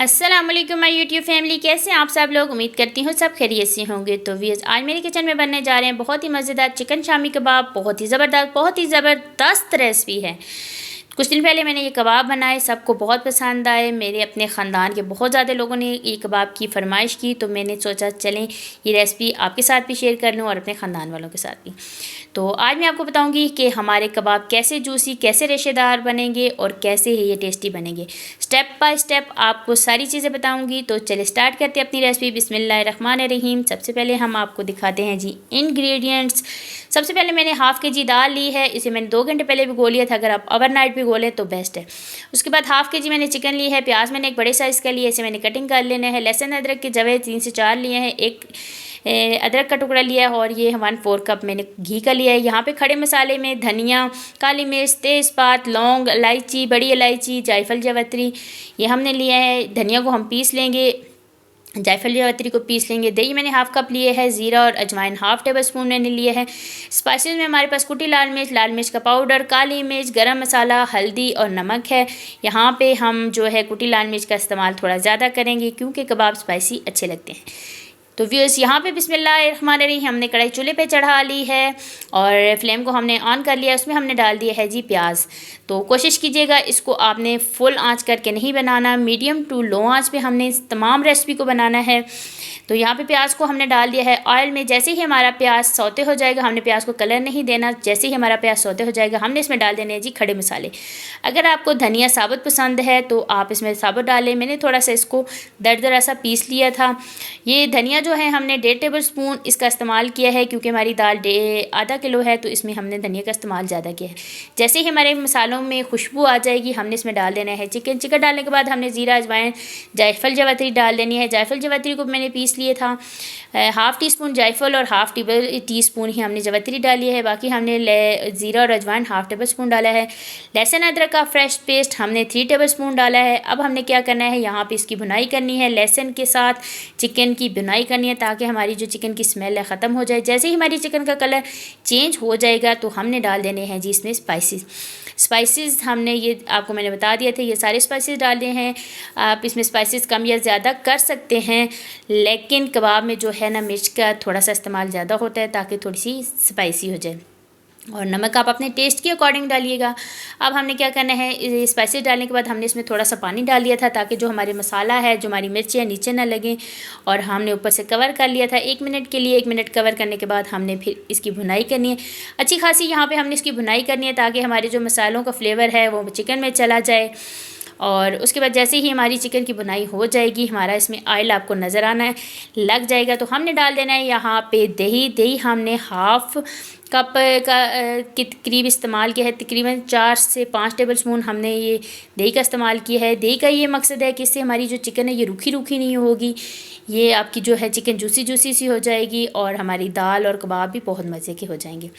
अस्सलाम वालेकुम my YouTube family, कैसे हैं आप सब लोग। उम्मीद करती हूँ सब खैरियत से होंगे। तो व्यूअर्स, आज मेरे किचन में बनने जा रहे हैं बहुत ही मज़ेदार चिकन शामी कबाब। बहुत ही ज़बरदस्त रेसिपी है। कुछ दिन पहले मैंने ये कबाब बनाए, सबको बहुत पसंद आए। मेरे अपने ख़ानदान के बहुत ज़्यादा लोगों ने ये कबाब की फरमाइश की, तो मैंने सोचा चलें ये रेसिपी आपके साथ भी शेयर कर लूँ और अपने ख़ानदान वालों के साथ भी। तो आज मैं आपको बताऊंगी कि हमारे कबाब कैसे जूसी, कैसे रेशेदार बनेंगे और कैसे ये टेस्टी बनेंगे। स्टेप बाय स्टेप आपको सारी चीज़ें बताऊंगी। तो चलिए स्टार्ट करते हैं अपनी रेसिपी। बिस्मिल्लाहिर्रहमानिर्रहीम। सबसे पहले हम आपको दिखाते हैं जी इंग्रेडिएंट्स। सबसे पहले मैंने हाफ़ के जी दाल ली है, इसे मैंने 2 घंटे पहले भिगो लिया था। अगर आप ओवरनाइट भिगो लें तो बेस्ट है। उसके बाद हाफ़ के जी मैंने चिकन ली है। प्याज मैंने एक बड़े साइज़ का लिया, इसे मैंने कटिंग कर लेना है। लहसुन अदरक के जवे 3 से 4 लिए हैं। एक अदरक का टुकड़ा लिया है और ये 1/4 कप मैंने घी का लिया है। यहाँ पे खड़े मसाले में धनिया, काली मिर्च, तेज़पात, लौंग, इलायची, बड़ी इलायची, जायफल, जावित्री ये हमने लिया है। धनिया को हम पीस लेंगे, जायफल जावित्री को पीस लेंगे। दही मैंने हाफ़ कप लिए है। ज़ीरा और अजवाइन हाफ़ टेबल स्पून मैंने लिए है। स्पाइसेस में हमारे पास कुटी लाल मिर्च का पाउडर, काली मिर्च, गरम मसाला, हल्दी और नमक है। यहाँ पे हम जो है कुटी लाल मिर्च का इस्तेमाल थोड़ा ज़्यादा करेंगे क्योंकि कबाब स्पाइसी अच्छे लगते हैं। तो व्यूअर्स, यहाँ पे बिस्मिल्लाहिर्रहमानिर्रहीम हमने कढ़ाई चूल्हे पे चढ़ा ली है और फ्लेम को हमने ऑन कर लिया। उसमें हमने डाल दिया है जी प्याज। तो कोशिश कीजिएगा इसको आपने फुल आंच करके नहीं बनाना, मीडियम टू लो आंच पे हमने इस तमाम रेसिपी को बनाना है। तो यहाँ पे प्याज को हमने डाल दिया है ऑयल में। जैसे ही हमारा प्याज सौते हो जाएगा, हमने प्याज को कलर नहीं देना। जैसे ही हमारा प्याज सौते हो जाएगा, हमने इसमें डाल देने हैं जी खड़े मसाले। अगर आपको धनिया साबुत पसंद है तो आप इसमें साबुत डालें। मैंने थोड़ा सा इसको दरदरा सा पीस लिया था। ये धनिया जो है हमने 1.5 टेबल स्पून इसका इस्तेमाल किया है क्योंकि हमारी दाल आधा किलो है, तो इसमें हमने धनिया का इस्तेमाल ज़्यादा किया है। जैसे ही हमारे मसालों में खुशबू आ जाएगी, हमने इसमें डाल देना है चिकन। चिकन डालने के बाद हमने ज़ीरा, अजवाइन, जायफल, जावित्री डाल देनी है। जायफल जावित्री को मैंने पीस लिए था। हाफ़ टी स्पून जायफल और हाफ़ टी स्पून ही हमने जावित्री डाली है। बाकी हमने ज़ीरा और अजवाइन हाफ़ टेबल स्पून डाला है। लहसुन अदरक का फ्रेश पेस्ट हमने 3 टेबल स्पून डाला है। अब हमने क्या करना है, यहाँ पे इसकी भुनाई करनी है। लहसुन के साथ चिकन की भुनाई करनी है ताकि हमारी जो चिकन की स्मेल है ख़त्म हो जाए। जैसे ही हमारी चिकन का कलर चेंज हो जाएगा तो हमने डाल देने हैं जी इसमें स्पाइसेस हमने ये आपको मैंने बता दिया था, ये सारे स्पाइसेस डाले हैं। आप इसमें स्पाइसेस कम या ज़्यादा कर सकते हैं, लेकिन कबाब में जो है ना मिर्च का थोड़ा सा इस्तेमाल ज़्यादा होता है ताकि थोड़ी सी स्पाइसी हो जाए। और नमक आप अपने टेस्ट के अकॉर्डिंग डालिएगा। अब हमने क्या करना है, स्पाइसेस डालने के बाद हमने इसमें थोड़ा सा पानी डाल दिया था ताकि जो हमारे मसाला है, जो हमारी मिर्ची है, नीचे ना लगे। और हमने ऊपर से कवर कर लिया था 1 मिनट के लिए। 1 मिनट कवर करने के बाद हमने फिर इसकी भुनाई करनी है अच्छी खासी। यहाँ पे हमने इसकी भुनाई करनी है ताकि हमारे जो मसालों का फ्लेवर है वो चिकन में चला जाए। और उसके बाद जैसे ही हमारी चिकन की बुनाई हो जाएगी, हमारा इसमें ऑयल आपको नज़र आना लग जाएगा, तो हमने डाल देना है यहाँ पे दही हमने हाफ़ कप का के करीब इस्तेमाल किया है। तकरीबन 4 से 5 टेबल स्पून हमने ये दही का इस्तेमाल किया है। दही का ये मकसद है कि इससे हमारी जो चिकन है ये रूखी नहीं होगी, ये आपकी जो है चिकन जूसी सी हो जाएगी और हमारी दाल और कबाब भी बहुत मज़े के हो जाएंगे।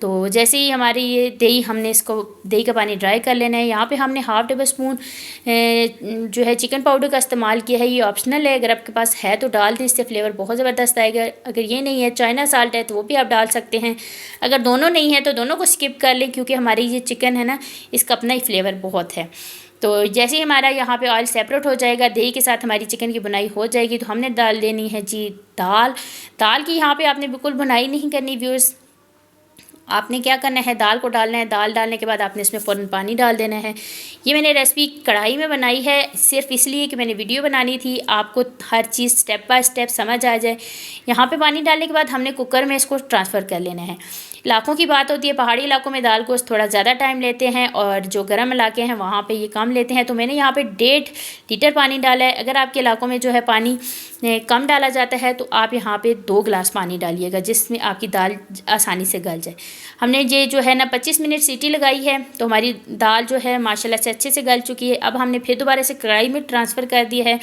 तो जैसे ही हमारी ये दही, हमने इसको दही का पानी ड्राई कर लेना है। यहाँ पे हमने हाफ़ टेबल स्पून जो है चिकन पाउडर का इस्तेमाल किया है। ये ऑप्शनल है, अगर आपके पास है तो डाल दें, इससे फ्लेवर बहुत ज़बरदस्त आएगा। अगर ये नहीं है, चाइना साल्ट है, तो वो भी आप डाल सकते हैं। अगर दोनों नहीं है तो दोनों को स्किप कर लें क्योंकि हमारी ये चिकन है ना, इसका अपना ही फ्लेवर बहुत है। तो जैसे ही हमारा यहाँ पे ऑयल सेपरेट हो जाएगा, दही के साथ हमारी चिकन की बुनाई हो जाएगी, तो हमने डाल देनी है जी दाल की यहाँ पे आपने बिल्कुल बुनाई नहीं करनी व्यूअर्स। आपने क्या करना है, दाल को डालना है। दाल डालने के बाद आपने इसमें फ़ौरन पानी डाल देना है। ये मैंने रेसिपी कढ़ाई में बनाई है सिर्फ इसलिए कि मैंने वीडियो बनानी थी, आपको हर चीज़ स्टेप बाय स्टेप समझ आ जाए। यहाँ पे पानी डालने के बाद हमने कुकर में इसको ट्रांसफ़र कर लेना है। इलाकों की बात होती है, पहाड़ी इलाकों में दाल गोश्त थोड़ा ज़्यादा टाइम लेते हैं और जो गर्म इलाके हैं वहाँ पे ये कम लेते हैं। तो मैंने यहाँ पे 1.5 लीटर पानी डाला है। अगर आपके इलाकों में जो है पानी कम डाला जाता है तो आप यहाँ पे 2 गिलास पानी डालिएगा जिसमें आपकी दाल आसानी से गल जाए। हमने ये जो है ना 25 मिनट सीटी लगाई है, तो हमारी दाल जो है माशाल्लाह से अच्छे से गल चुकी है। अब हमने फिर दोबारा से कढ़ाई में ट्रांसफ़र कर दिया है।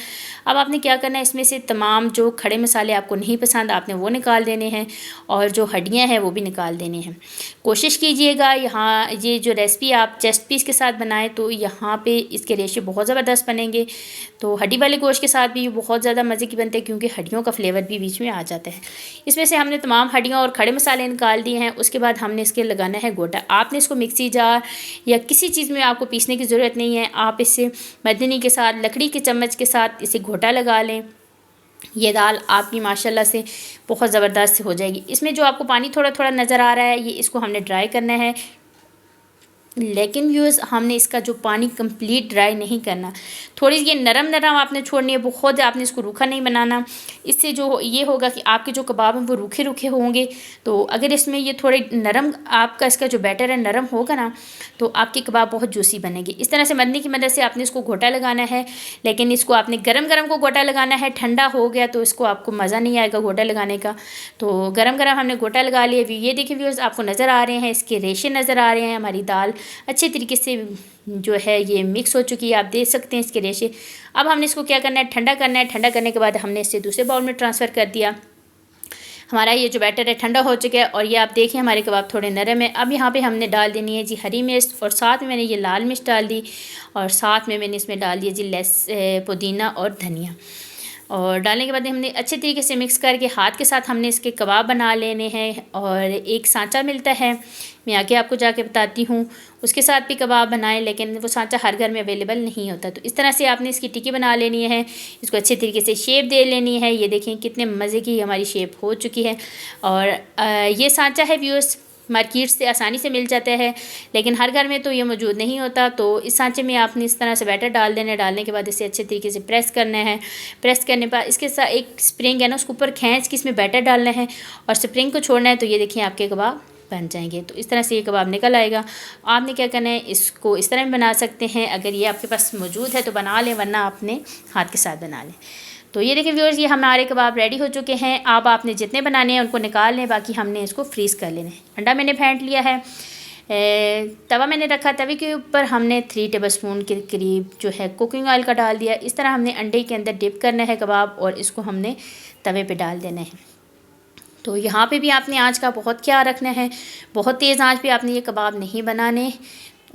अब आपने क्या करना है, इसमें से तमाम जो खड़े मसाले आपको नहीं पसंद आपने वो निकाल देने हैं और जो हड्डियाँ हैं वो भी निकाल देनी लेने हैं। कोशिश कीजिएगा यहाँ ये जो रेसिपी आप चेस्ट पीस के साथ बनाएं तो यहाँ पे इसके रेशे बहुत ज़बरदस्त बनेंगे। तो हड्डी वाले गोश्त के साथ भी ये बहुत ज़्यादा मज़े की बनते हैं क्योंकि हड्डियों का फ्लेवर भी बीच में आ जाता है। इसमें से हमने तमाम हड्डियाँ और खड़े मसाले निकाल दिए हैं। उसके बाद हमने इसके लगाना है गोटा। आपने इसको मिक्सी जार या किसी चीज़ में आपको पीसने की ज़रूरत नहीं है। आप इसे मदनी के साथ लकड़ी के चम्मच के साथ इसे घोटा लगा लें। ये दाल आपकी माशाल्लाह से बहुत ज़बरदस्त हो जाएगी। इसमें जो आपको पानी थोड़ा थोड़ा नज़र आ रहा है ये इसको हमने ड्राई करना है, लेकिन व्यूअर्स हमने इसका जो पानी कंप्लीट ड्राई नहीं करना। थोड़ी ये नरम नरम आपने छोड़नी है, बहुत आपने इसको रूखा नहीं बनाना। इससे जो ये होगा कि आपके जो कबाब हैं वो रूखे रूखे होंगे। तो अगर इसमें ये थोड़े नरम आपका इसका जो बैटर है नरम होगा ना तो आपके कबाब बहुत जूसी बनेंगे। इस तरह से मदनी की मदद से आपने इसको घोटा लगाना है, लेकिन इसको आपने गरम गरम को घोटा लगाना है। ठंडा हो गया तो इसको आपको मज़ा नहीं आएगा घोटा लगाने का। तो गरम गरम हमने घोटा लगा लिया। ये देखिए व्यूअर्स आपको नज़र आ रहे हैं, इसके रेशे नज़र आ रहे हैं। हमारी दाल अच्छे तरीके से जो है ये मिक्स हो चुकी है, आप देख सकते हैं इसके रेशे। अब हमने इसको क्या करना है, ठंडा करना है। ठंडा करने के बाद हमने इसे दूसरे बाउल में ट्रांसफ़र कर दिया। हमारा ये जो बैटर है ठंडा हो चुका है और ये आप देखें हमारे कबाब थोड़े नरम है। अब यहाँ पे हमने डाल देनी है जी हरी मिर्च और साथ में मैंने ये लाल मिर्च डाल दी और साथ में मैंने इसमें डाल दिया जी पुदीना और धनिया। और डालने के बाद हमने अच्छे तरीके से मिक्स करके हाथ के साथ हमने इसके कबाब बना लेने हैं। और एक सांचा मिलता है, मैं आगे आपको जाके बताती हूँ, उसके साथ भी कबाब बनाएं, लेकिन वो सांचा हर घर में अवेलेबल नहीं होता। तो इस तरह से आपने इसकी टिक्की बना लेनी है, इसको अच्छे तरीके से शेप दे लेनी है। ये देखें कितने मज़े की हमारी शेप हो चुकी है। और ये सांचा है व्यूअर्स, मार्केट से आसानी से मिल जाता है, लेकिन हर घर में तो ये मौजूद नहीं होता। तो इस सांचे में आपने इस तरह से बैटर डाल देना है। डालने के बाद इसे अच्छे तरीके से प्रेस करना है। प्रेस करने के बाद इसके साथ एक स्प्रिंग है ना, उसके ऊपर खींच के इसमें बैटर डालना है और स्प्रिंग को छोड़ना है। तो ये देखिए आपके कबाब बन जाएंगे। तो इस तरह से ये कबाब निकल आएगा। आपने क्या करना है, इसको इस तरह बना सकते हैं, अगर ये आपके पास मौजूद है तो बना लें, वरना आपने हाथ के साथ बना लें। तो ये देखिए व्यूअर्स, ये हमारे कबाब रेडी हो चुके हैं। अब आपने जितने बनाने हैं उनको निकाल लें, बाकी हमने इसको फ्रीज़ कर लेना है। अंडा मैंने फेंट लिया है, तवा मैंने रखा, तवे के ऊपर हमने 3 टेबलस्पून के करीब जो है कुकिंग ऑयल का डाल दिया। इस तरह हमने अंडे के अंदर डिप करना है कबाब और इसको हमने तवे पे डाल देना है। तो यहाँ पे भी आपने आँच का बहुत ख्याल रखना है, बहुत तेज़ आँच पे आपने ये कबाब नहीं बनाने।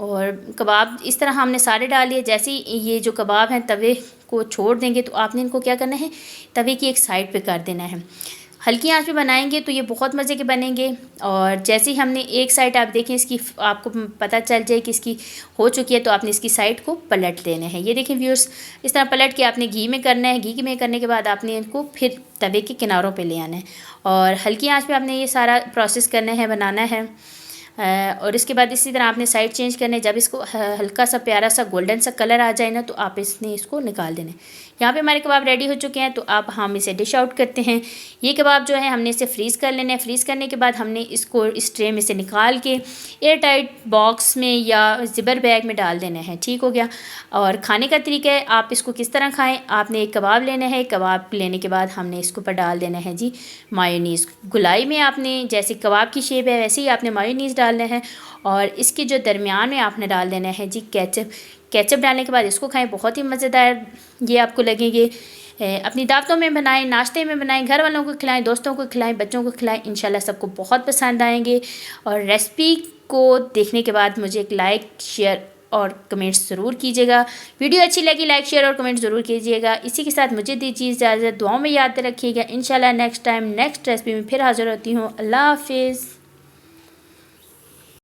और कबाब इस तरह हमने सारे डाल लिए। जैसे ही ये जो कबाब हैं तवे को छोड़ देंगे तो आपने इनको क्या करना है, तवे की एक साइड पे कर देना है। हल्की आंच पे बनाएंगे तो ये बहुत मज़े के बनेंगे। और जैसे ही हमने एक साइड आप देखें इसकी, आपको पता चल जाए कि इसकी हो चुकी है, तो आपने इसकी साइड को पलट देना है। ये देखें व्यूअर्स, इस तरह पलट के आपने घी में करना है। घी में करने के बाद आपने इनको फिर तवे के किनारों पे ले आना है और हल्की आंच पे आपने ये सारा प्रोसेस करना है, बनाना है। और इसके बाद इसी तरह आपने साइड चेंज करने, जब इसको हल्का सा प्यारा सा गोल्डन सा कलर आ जाए ना तो आप इसको निकाल देना। यहाँ पे हमारे कबाब रेडी हो चुके हैं। तो अब हम इसे डिश आउट करते हैं। ये कबाब जो है हमने इसे फ्रीज़ कर लेना है। फ्रीज़ करने के बाद हमने इसको इस ट्रे में से निकाल के एयर टाइट बॉक्स में या ज़िबर बैग में डाल देना है। ठीक हो गया। और खाने का तरीका है, आप इसको किस तरह खाएं, आपने एक कबाब लेना है। कबाब लेने के बाद हमने इसके ऊपर डाल देना है जी मायोनीज़। गुलाई में आपने जैसे कबाब की शेप है वैसे ही आपने मायोनीज़ डालना है और इसके जो दरमियान में आपने डाल देना है जी केचप। केचप डालने के बाद इसको खाएं, बहुत ही मज़ेदार ये आपको लगेंगे। अपनी दावतों में बनाएं, नाश्ते में बनाएं, घर वालों को खिलाएं, दोस्तों को खिलाएं, बच्चों को खिलाएं, इंशाल्लाह सबको बहुत पसंद आएंगे। और रेसिपी को देखने के बाद मुझे एक लाइक, शेयर और कमेंट्स ज़रूर कीजिएगा। वीडियो अच्छी लगी लाइक, शेयर और कमेंट ज़रूर कीजिएगा। इसी के साथ मुझे दीजिए इजाज़त, दुआओं में याद रखिएगा। इंशाल्लाह नेक्स्ट टाइम नेक्स्ट रेसिपी में फिर हाज़िर होती हूँ। अल्लाह हाफिज़।